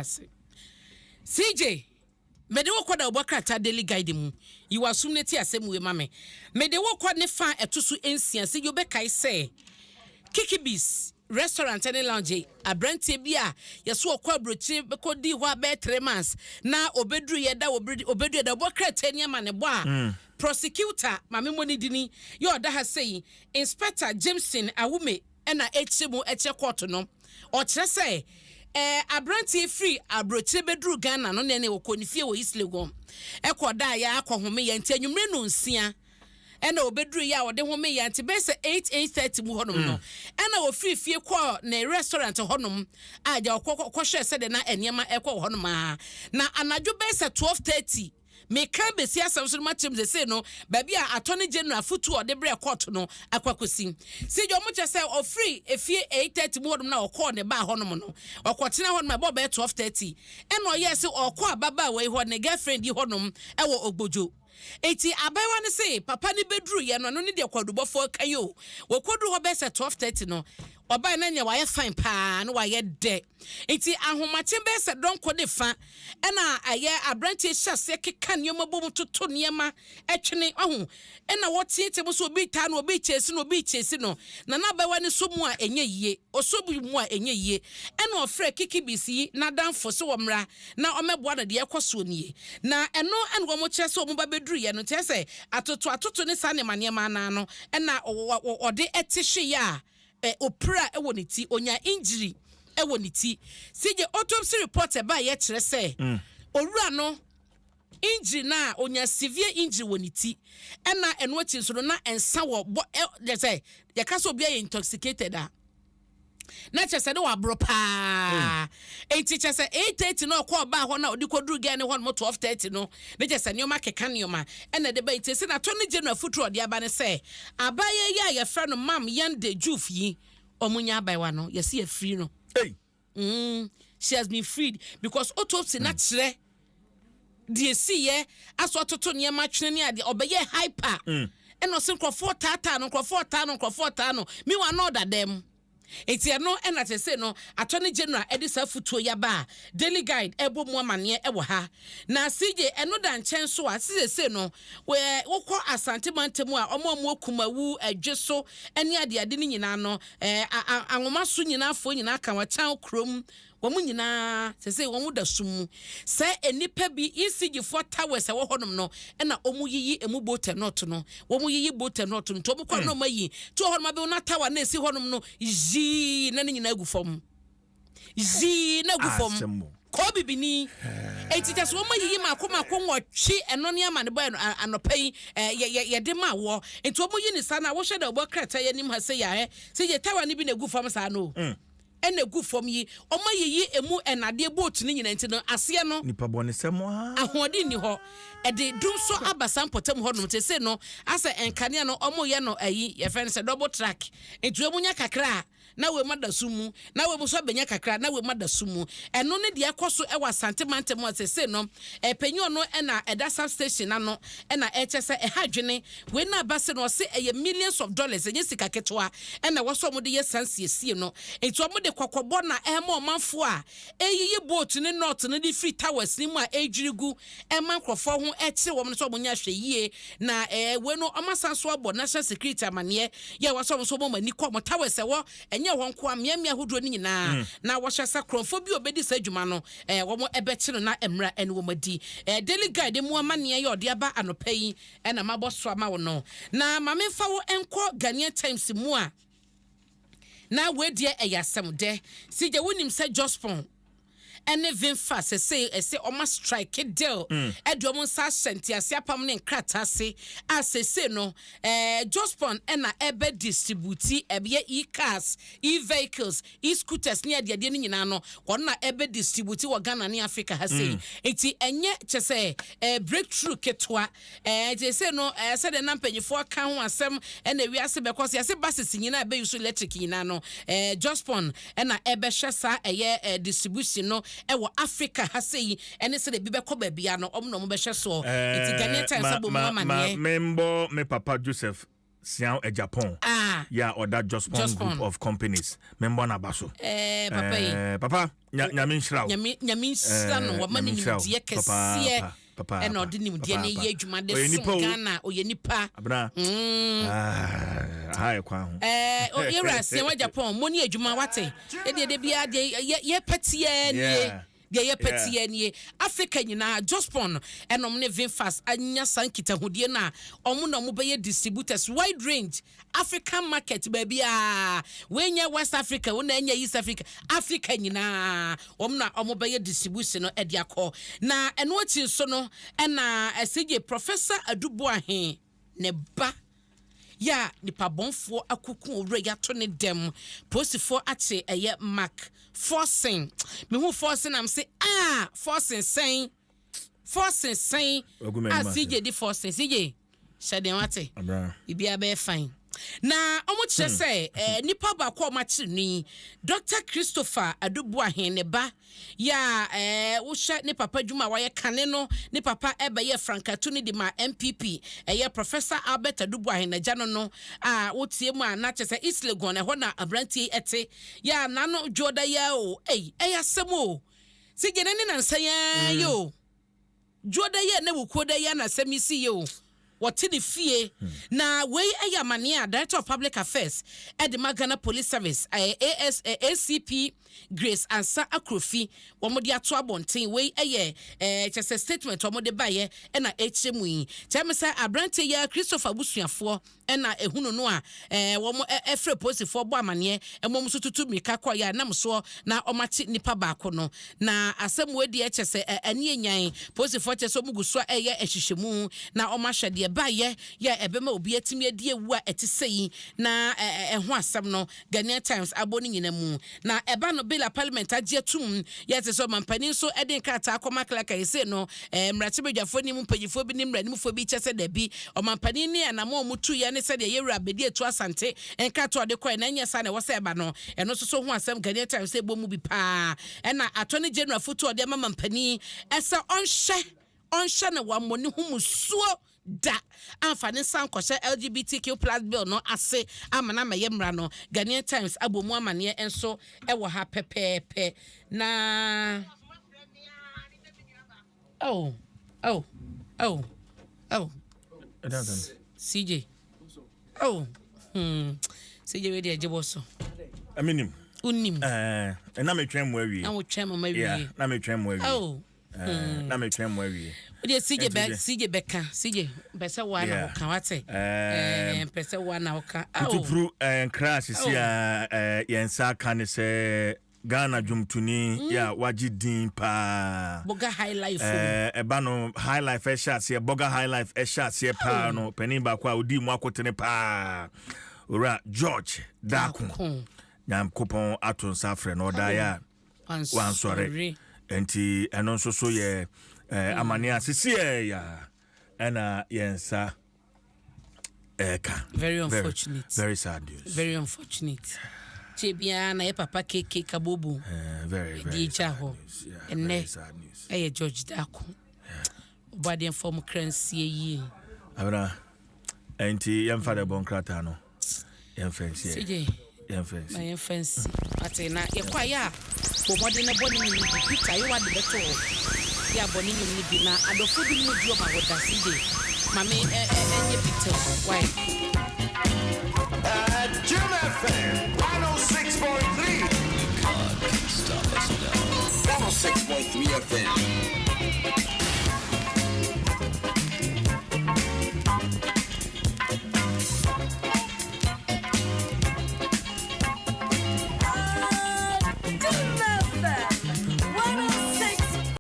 CJ mede wo kwada obokrata daily guide mu you assume neti asem we mame mede wo kwa ne fa etoso ensia se you be kai say Kikibis restaurant and lounge abrantie bia yeso okwa abrochi bekodi ho abe 3 months na obedru yeda obedu yeda obokrata ni ama ne bo a prosecutor mame moni dini you oda ha say Inspector Jameson Awume na echemu eche court no o kire say abrantie free abrochi bedru Ghana no ne okonifie wo Islegom ekoda ya akohome ya nti anwumre no nsia ena obedru ya ode home ya nti be se 8:30 mu honom no ena wo free fie kwa na restaurant honom aja okwohwe se de na eniema ekwo honom na anadwo be se 12:30 me kan be si asam so matchem ze say no ba bia attorney general futu ode bre court no akwakosi si jo mo che say o free efie 8:30 mu honom na okọ ne ba honom no okotena honom ba be 12:30 ena yes okọ ababa we ho ne girlfriend yi honom e wo ogbojo eti abawa ne say papa ni bedru ye no ne de kwadubofo kayo wo kodru ho be say 12:30 no oba na nya wa ye fine pa no wa ye de eti ahomache be say don ko de fa ena aye abrantie hyase keka nioma bom toto niema etwene ohu ena wotiete mo so obi ta no obi chesi no na na abawa ne so mu a enye yie osobu mu a enye yie ena ofre kikibisi na danfo so womra na omeboa na de ekoso nie na eno ene wo mo chese omo ba bedru ye no tese atoto ne sa ne maniema na no ena ode etihwe ya opera ewoniti onya injury ewoniti sije autopsy report ba ye kire se owura no injury na onya severe injury woniti ena eno achi so na ensa wo ye say ye ka so bia intoxicated na chese de wa bro pa enti chese 8:30 no kwa ba ho na odi koduru ga ne ho no 12:30 no ne chese nioma keka nioma ena de ba enti se na toni general futuro de aba ne se abaye ya ye fra no mam yande juf yi omunya abayewa no ye se free no she has been freed because autopsy na kire de si ye aso toto niema twene ne ade obeye hyper eno se nkrofo tata no me wa no da dem eti no ena te se no attorney general edisa futuo ya ba daily guide ebo mu amane ewo ha na CJ eno da nchen so a se no we wokọ asante mantemu a omo okumawu adweso ene ade ni nyina no anwoma so nyina afo nyina kan wa chan krom womu nyina se womu da sumu se enipa bi ECG for towers e wo honom no ena omu yiyi emu bote not no womu yiyi bote not no to mu kwa no mayi to honom be na tower na esi honom no ji na nyina agufom ji na agufom ko bibini eti just womu yiyi makoma ko nwotwe eno ne ama ne boy anopai ye de ma wo enti womu yi ni sana wo hwede obo krata ye nim ha se ya se ye tower ni bi na agufom sa no ene gu fom yi oma yiyi emu enade boat ni nyina nti no ase no nipa bone semo ha ahodi ni ho ede dum so abasan potem ho no te se no asa enkane no omo ye no ayi ye fen se double track etu emunya kakra na we madasumu na we muso benya kakra na we madasumu eno ne de ekoso e wa santimante mo se no penyo no na eda substation na no na echese hadwene we na base no se millions of dollars enye sika ketwa na wo so mo de ye sansiesie no etu mo de kokobo na ema omanfo a eyiyi boat ne not ne di free towers ni mu a ejirigu ema nkrofo ho eche wo mo so mo nya hwe yie na we no amasanso abo national security amane ye wo so mo mani ko mo towers wo enye won ko amia hodro ni nyina na wo hyesa kronfo bi obedi sa adwuma no wo mo ebekire na emra ene wo madi daily guide mu amane ye ode aba anopai na maboso ama wo no na mamemfa wo enko Ghanaian Times mu a na we die eyasem de sije wonim se Jospon ene vinfa se oma strike deal edom sa senti asiapam ne nkrata se asese no Jospon ena ebe distribute ebe e-cars e-vehicles e-scooters ne ade ni nyina no wona ebe distribute wo Ghana ne Africa ha sei enti enye chese breakthrough ketwa se no se de nampanyifo ka ho asem ena wiase because yase buses nyina ebe use electric nyina no Jospon ena ebe hwesa eye distribution no ewo Africa ha sei ene se de bi be ko ba bia no omno mo be hwe so enti Ghanaian Times abo mo amane membo me papa Joseph Sian a Japan. Yeah, or that Jospon group of companies. Member Nabaso. Papa, Yamin Shroud. Yamin San, what money you can Papa, and ordinary DNA Juma de Ghana or Yenipa. Abena. Hi, Kwan. Era, Sian Japan, Moni Jumawate. They be a ye petty. Ye petty any Africa nyina Jospon and omne fast anya sankita hodie na omo mo be distributors wide range African market baby when ya West Africa when anya East Africa Africa nyina omo be distribution no e dia call na eno chi so no na CJ Professor Aduboahe ne ba ya nipa bonfo akuku owre ya to ne dem posifo ache eye Mark Forson me who Forson am say Forson saying CJ di Forson CJ shade wate bibia be fine na omo kire say nipa ba ko ma kire ni Dr. Christopher Aduboahe ne ba ya wo hye ne papa dwuma wa ye kane no ne papa ebe ye Frankatu ni di ma MPP ye Professor Albert Aduboahe na jano no wo tie mu na kire say East Legon e ho na abrantie ete ya na no joda ya o asem o sige ne na nsan ya yo joda ya na wukoda ya na semisi yo what the fee na we ayamania Director of Public Affairs at the Ghana Police Service ACP Grace Ansa Akrofi womodi ato abonten we just a statement womode baye na HMU chamisa abrante ya Christopher Busuafo na ehunu no a womo efre posifo bo amane emom so tutu mika kwa ya nam so na omachi nipa baako no na asem we de chese ani enyan posifo chese omuguso ehyehyehemu na omahwede baye ya ebema obi atimi adi ewu a etesei na ho asem no Ghanaian Times aboni nyina mu na eba no bill parliament agietum yete so mampani so eden krata akoma klaka ese no mrachibedwafo ni mpanyifo bi ni mranimfo bi chese da bi omampani ni anamo mutu ya ne sede yewura abedi etu asante enkato de koy na nyesa na wose eba no eno so ho asem Ghanaian Times se bomu bi pa na attorney general foto de mampani ese onhye na wamoni humusuo da amfani sankoshe LGBTQ+ bill no ase amana mayemra no Ghanaian Times abomu amane enso ewo ha pepepe na CJ CJ we dey jeboso aminim unim na metwem mu awie na wo twem mu awie na metwem mu awie na metwem mu awie Ode CJ beka CJ pese wa na ho kan wate pese wa na ho kan tutupru crash si yensa kan se Ghana jumtuni ya wajidin pa Boga High Life eba no High Life shot se Boga High Life shot se pa no penin ba kwa odi mu akotene pa ora George Daku nyam kopon aton safre no da ya wan sore enti eno nso so ye amania sisi ya ena yensa eka very unfortunate very sad news very unfortunate chebia na ye papa keke kabobu very very sad news George Daku body form currency yi abra enti yemfa de bonkrata no yemfensi CJ yemfensi my fancy atena ye kwa ya bobode na boni ni pita ye wade beto ya boni ni bi na adofo bi mu dio ma woda CJ mame enye pita why Jim FM 106.3 106.3 FM